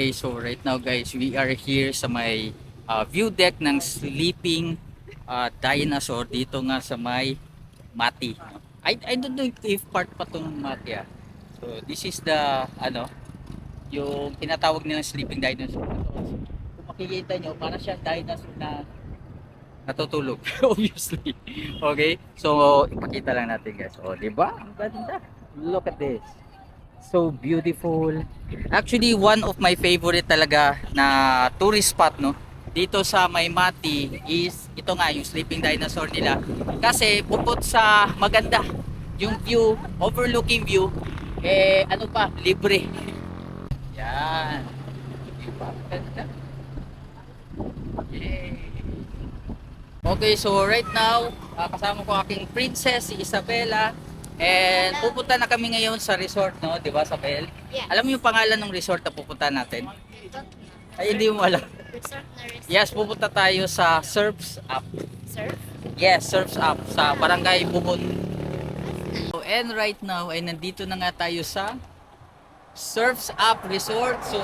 Okay, so right now guys, we are here sa may view deck ng sleeping dinosaur dito nga sa may Mati. I don't know if part pa tong Mati ah. So this is the yung tinatawag nilang sleeping dinosaur. Kung makikita nyo, para siya dinosaur na natutulog. Obviously. Okay? So ipakita lang natin guys. Oh, di ba? Ang ganda. Look at this. So beautiful. Actually, one of my favorite talaga na tourist spot, no? Dito sa Maymati is ito nga yung sleeping dinosaur nila. Kasi bukod sa maganda yung view, overlooking view, ano pa, libre. Yan. Diba? Ganda. Yay. Okay, so right now, kasama ko aking princess, si Isabella. And pupunta na kami ngayon sa resort, no? 'Di ba, Sabel? Yeah. Alam mo yung pangalan ng resort na pupunta natin? Ay, hindi mo alam. Resort na resort. Yes, pupunta tayo sa Surfs Up. Surf? Yes, Surfs Up sa Barangay Bubon. So, and right now ay nandito na nga tayo sa Surfs Up Resort. So,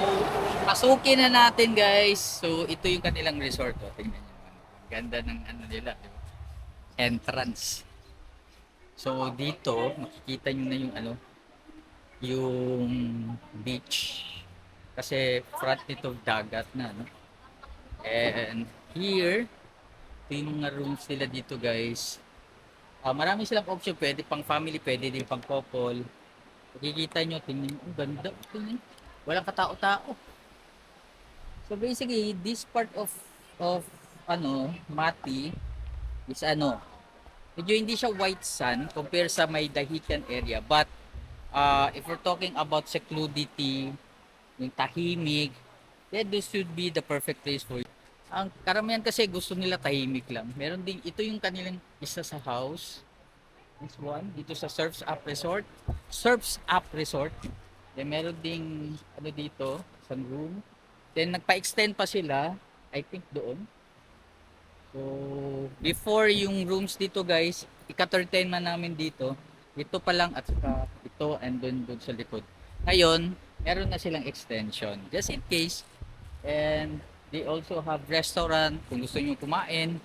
pasukin na natin, guys. So, ito yung kanilang resort. O, tingnan niyo. Ganda ng ano nila. Entrance. So dito makikita niyo na yung yung beach kasi front nito dagat na, no? And here ito yung mga rooms nila dito, guys. Marami silang option, pwede pang family, pwede din pang couple. Makikita nyo, tingnan nyo, ang ganda, tingnan. Walang katao-tao. So basically this part of Mati is medyo hindi siya white sand compare sa may Dahican area, but if we're talking about secludity, yung tahimik, then this should be the perfect place for you. Ang karamihan kasi gusto nila tahimik lang. Meron din, ito yung kanilang isa sa house, this one dito sa Surfs Up Resort. Then meron ding dito sa room, then nagpa-extend pa sila, I think doon. So, before yung rooms dito, guys, ika-13 man namin dito. Ito pa lang at saka ito and doon sa likod. Ngayon, meron na silang extension just in case. And they also have restaurant kung gusto niyo kumain.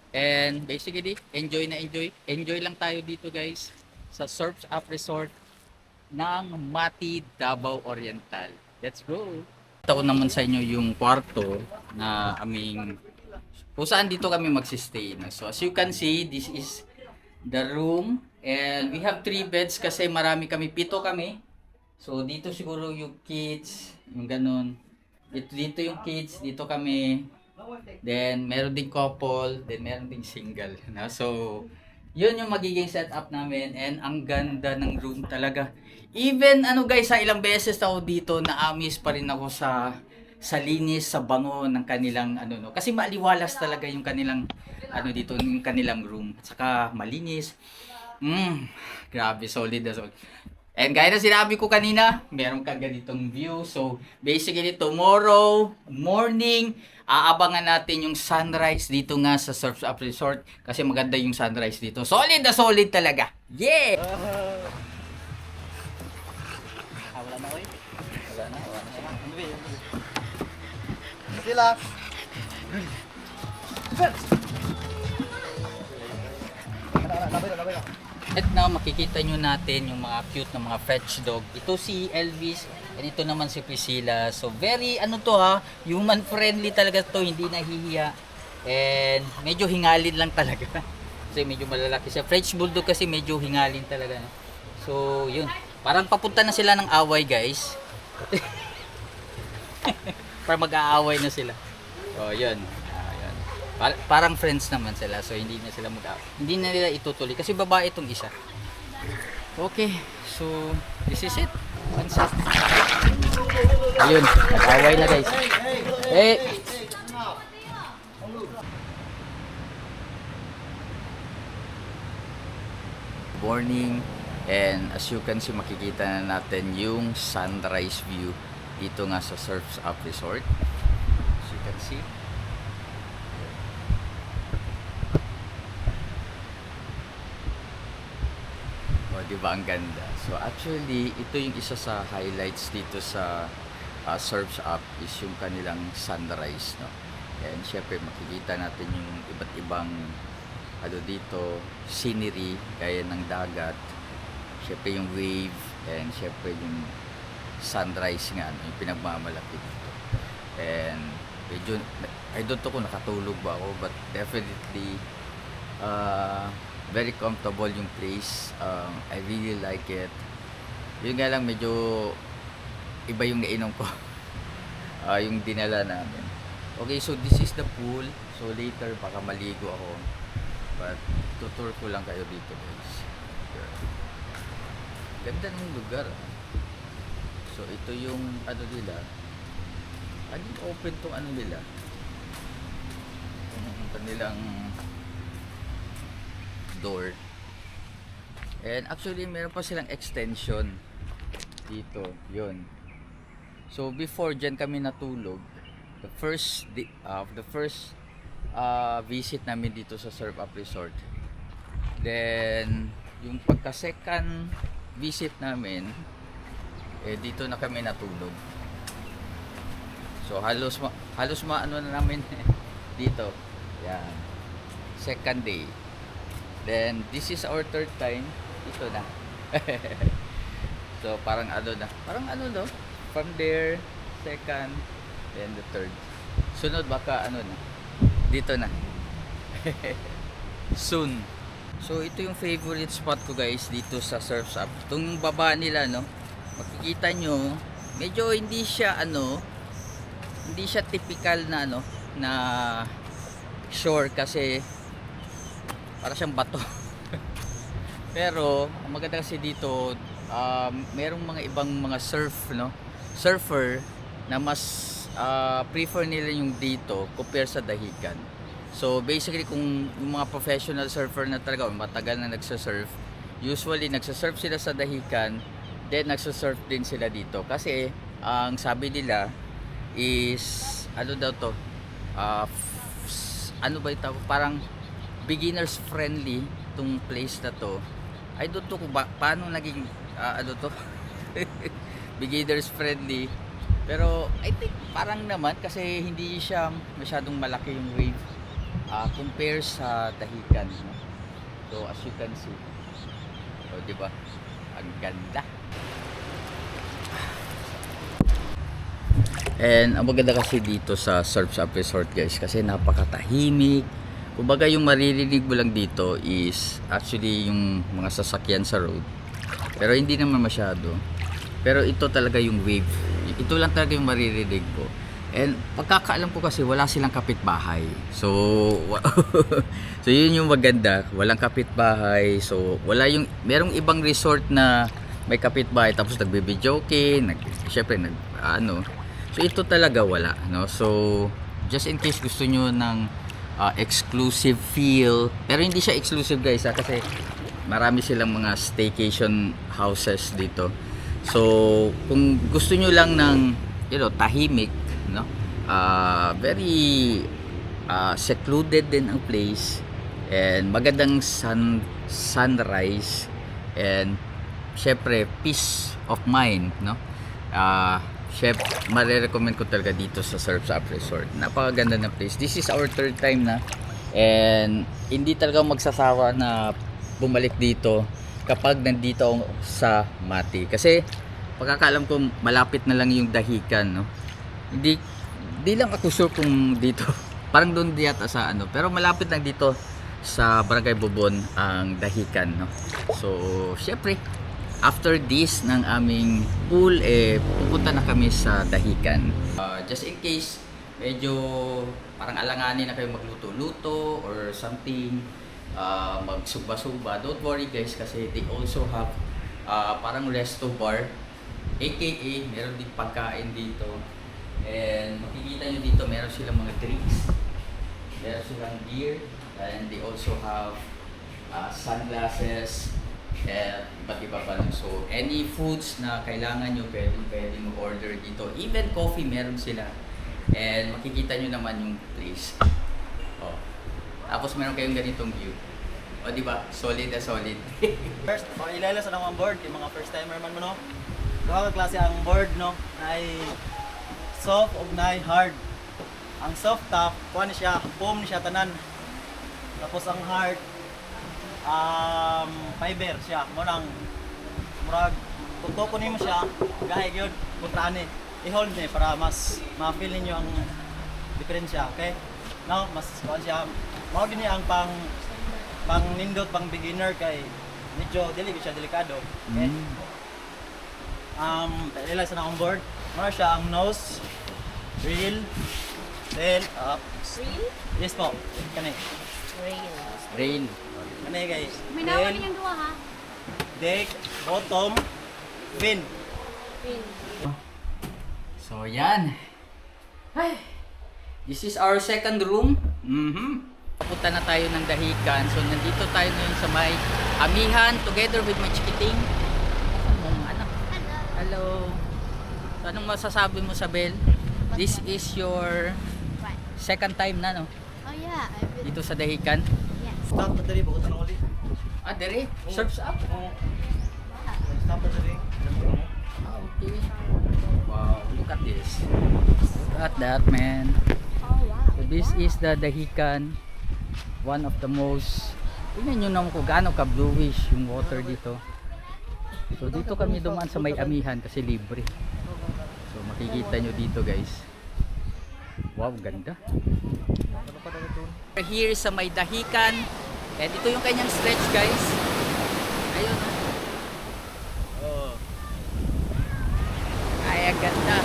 And basically, enjoy lang tayo dito, guys, sa Surfs Up Resort ng Mati, Davao Oriental. Let's go! Ito naman sa inyo yung kwarto na aming kung saan dito kami magsistay. So as you can see, this is the room and we have 3 beds kasi marami kami, 7 kami. So dito siguro yung kids, yung ganun. Dito yung kids, dito kami. Then meron ding couple, then meron ding single. So yun yung magiging setup namin and ang ganda ng room talaga. Even guys, sa ilang beses ako dito, na-amaze pa rin ako sa linis, sa bango ng kanilang kasi maliwalas talaga yung kanilang dito, yung kanilang room. At saka malinis. Grabe, solid na solid. And gaya na sinabi ko kanina, meron ka ganitong view. So basically tomorrow morning, aabangan natin yung sunrise dito nga sa Surfs Up Resort kasi maganda yung sunrise dito. Solid na solid talaga. Yeah! Wala na, oy. Wala na. Sila. At now makikita nyo natin yung mga cute na mga French dog. Ito si Elvis and ito naman si Priscilla. So very human friendly talaga to, hindi nahihiya. And medyo hingalin lang talaga. Kasi medyo malalaki siya. French Bulldog kasi medyo hingalin talaga. So yun. Parang papunta na sila ng away, guys. Para mag-aaway na sila. So, yun. Yun. Parang friends naman sila. So, hindi na sila hindi na nila itutuloy. Kasi babae itong isa. Okay. So, this is it. Sunset. Ayun. Mag-aaway na, guys. Morning. And as you can see, makikita na natin yung sunrise view dito nga sa Surfs Up Resort. As you can see. O, di ba ang ganda? So actually, ito yung isa sa highlights dito sa surfs up is yung kanilang sunrise, no? And syempre makikita natin yung iba't ibang ano dito, scenery gaya ng dagat, syempre yung wave, and syempre yung sunrise nga, no? Yung pinagmamalaki dito. And medyo, I don't know kung nakatulog ba ako, but definitely very comfortable yung place. I really like it. Yun nga lang, medyo iba yung nainom ko. Yung dinala namin. Okay, so this is the pool. So later baka maligo ako, but tutur ko lang kayo dito, guys. Ganda ng lugar. So ito yung ano nila, open tong ano nila, yung kanilang door. And actually meron pa silang extension dito, yun. So before dyan kami natulog, the first visit namin dito sa Surf Up Resort. Then yung pagka second visit namin, dito na kami natulog. So halos ano na namin dito. Yan. Second day. Then this is our third time dito na. So parang ano no, from there, second, then the third. Sunod baka ano na, dito na. Soon. So ito yung favorite spot ko, guys, dito sa Surf's Up. Itong baba nila, no, makikita nyo, medyo hindi siya typical na na shore, kasi para siyang bato. Pero ang maganda kasi dito, merong mga ibang mga surfer na mas prefer nila yung dito compare sa dahikan. So basically, kung yung mga professional surfer na talaga, matagal na nagsasurf, usually nagsasurf sila sa dahikan, then nagsasurf din sila dito. Kasi ang sabi nila is ano daw to, ano ba ito, parang beginners friendly tong place na to. I don't know kung paano naging ano to beginners friendly, pero I think parang naman, kasi hindi siya masyadong malaki yung wave compare sa dahikan, no? So as you can see, so diba, ang ganda. And ang maganda kasi dito sa Surf's Up Resort, guys, kasi napakatahimik. Kumbaga yung maririnig mo lang dito is actually yung mga sasakyan sa road, pero hindi naman masyado. Pero ito talaga yung wave, ito lang talaga yung maririnig ko. And pagkakaalam ko kasi wala silang kapitbahay. So so yun yung maganda, walang kapitbahay. So wala yung, merong ibang resort na may kapitbahay tapos nagbe-videoke, syempre ano. So ito talaga wala, no? So just in case gusto nyo ng exclusive feel, pero hindi siya exclusive, guys, kasi marami silang mga staycation houses dito. So kung gusto nyo lang ng tahimik, no, very secluded din ang place, and magandang sunrise, and syempre peace of mind, no, syempre marirecommend ko talaga dito sa Surf's Up Resort. Napakaganda na place. This is our third time na, and hindi talaga magsasawa na bumalik dito kapag nandito ako sa Mati, kasi pagkakaalam ko malapit na lang yung dahikan, no. Hindi lang ako sure kung dito parang doon diyata sa ano, pero malapit lang dito sa Barangay Bubon ang dahikan, no. So syempre after this ng aming pool, pupunta na kami sa dahikan. Just in case medyo parang alanganin na kayo magluto-luto or something, magsuba-suba, don't worry, guys, kasi they also have parang resto bar, aka meron din pagkain dito. And makikita nyo dito, meron silang mga drinks, meron silang beer, and they also have sunglasses, and iba't iba pa. So any foods na kailangan nyo, pwede mo order dito. Even coffee meron sila. And makikita nyo naman yung place. Tapos meron kayong ganitong view. O diba, solid na solid. First, pakilala sa namang board, yung mga first timer man mo, no? Kaya klase ang board, no, ay soft ug nay hard. Ang soft top, kuha ni siya, foam ni siya tanan. Tapos ang hard, fiber siya. Mo nang murag tutok nimo siya, gahay gyud kontra ani. I-hold ni para mas ma-feel ninyo ang diferensya, okay? Now, mas kuha siya. Mao gini ang pang nindot pang beginner kay medyo dili siya delikado. Okay? Realize na on board. Mara siya ang nose, reel, tail, up. Reel? Yes po, kani. Rail. Kani kay May nawa tail, niyang duha ha? deck, bottom, fin. Reel. So, yan. Ay, this is our second room. Papunta na tayo ng Dahican. So, nandito tayo ngayon sa may Amihan together with my chikiting. Mong anak. Hello. So, anong masasabi mo, Sabel? This is your What? second time na, no? Oh yeah, I've been... Dito sa Dahican. Yes. Stop na diri, buot na ulit. Ah, dere. Surf's up. Stop na diri. Ah, okay. Wow, look at this. Look at that, man. Oh wow. So this is the Dahican, one of the most, tingnan nyo naman kung gaano ka bluish yung water dito. So dito kami dumaan sa may Amihan kasi libre. So makikita nyo dito guys. Wow, ganda. We're here sa may Dahican and ito yung kanyang stretch guys. Ayun. Oh. Ay, ang ganda.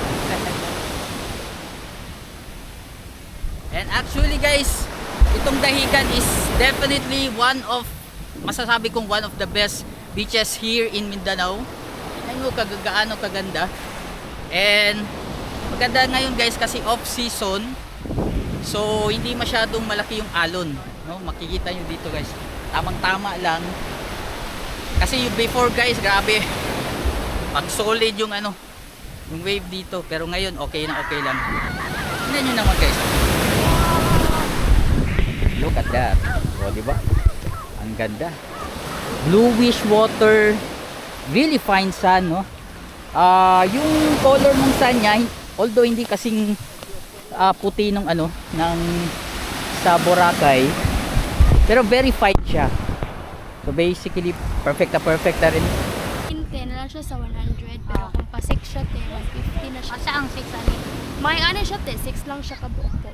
And actually guys, itong Dahican is definitely one of, masasabi kong one of the best beaches here in Mindanao. Tingnan mo gaano kaganda. And maganda ngayon guys kasi off season. So hindi masyadong malaki yung alon, no? Makikita nyo dito guys. Tamang-tama lang. Kasi yung before guys, grabe. Pag solid yung ano, yung wave dito. Pero ngayon okay na okay lang. Tingnan nyo naman guys. Look at that. O, diba? Ang ganda. Bluish water. Really fine sun, no? Yung color ng sun niya, although hindi kasing puti ng ano, ng sa Boracay, pero very fine siya. So basically, perfect na rin. Inte na lang siya sa 100 pero kung pa 6 siya te 150 na siya. Asa ang 6 ani? May ano siya te 6 lang siya kabuok po.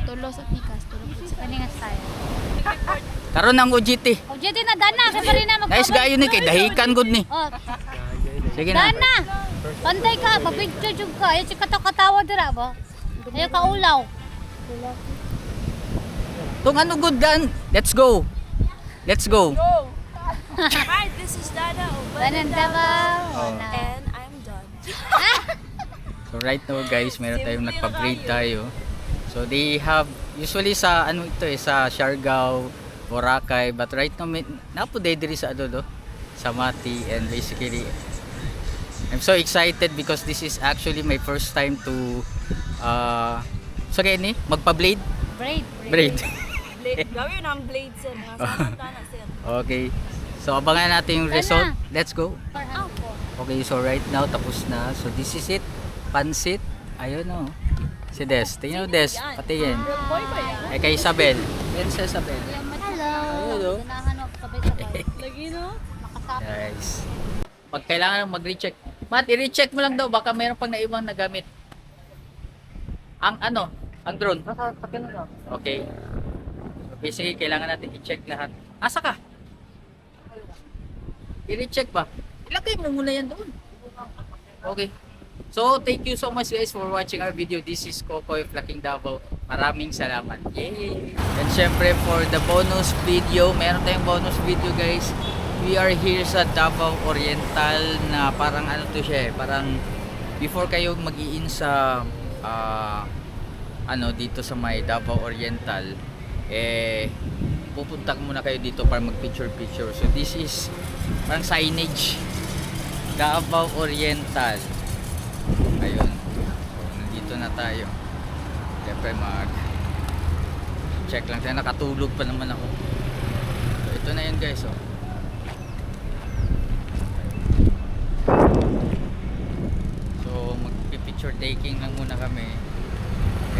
Tulo sa pikas, tulo po sa kaninga style. Karon ng OGT. O jeti na dana kay pa rin na magpabalik. Guys, gayo ni kay Dahican good ni. Oh, Sige na. dana. Pantay ka, mag-picture jud ka. Ay si katawa dira ba? Ayo ka ulaw. Tung ano good gan. Let's go. Let's go. Hi, this is Dana Danan Davao. Oh. and I'm done. So right now guys, meron tayong nagpa-braid tayo. So they have usually sa ano ito eh, sa Siargao, Boracay, but right now napo diri sa Adodo, sa Mati, and basically I'm so excited because this is actually my first time to so kaya ni magpa-blade. Braid. Blade, gawin ang blade sir. Nasaan na sir? Okay. So abangan natin yung result. Let's go. Ah, Okay, so right now tapos na. So this is it. Pansit. Ayun oh. Si Des. Tingnan mo Des. Patingin. Boy ba yan? Eh kay Isabel. Yan si Isabel. hello. Hello. Ganahan ako sabay-sabay. Lagi no? Makasap. Guys. Pag kailangan mag-recheck. Matt, i-recheck mo lang daw. Baka mayroon pang naibang nagamit. Ang ano? Ang drone. Okay. Okay, sige. Kailangan natin i-check lahat. Asa ka? I-recheck ba? Ilagay mo muna yan doon. Okay. So, thank you so much guys for watching our video. This is Kokoy Flaking Davao. Maraming salamat. Yay! And syempre for the bonus video, meron tayong bonus video guys. We are here sa Davao Oriental na parang ano to siya eh, parang before kayo mag-i-in sa ano dito sa may Davao Oriental, eh pupunta muna kayo dito para mag-picture. So this is parang signage Davao Oriental. Ayun. So, nandito na tayo. Siyempre check lang tayo. Nakatulog pa naman ako. So, ito na yun guys. Oh. So mag-picture partaking lang muna kami.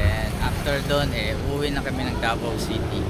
And after doon, uwi na kami ng Davao City.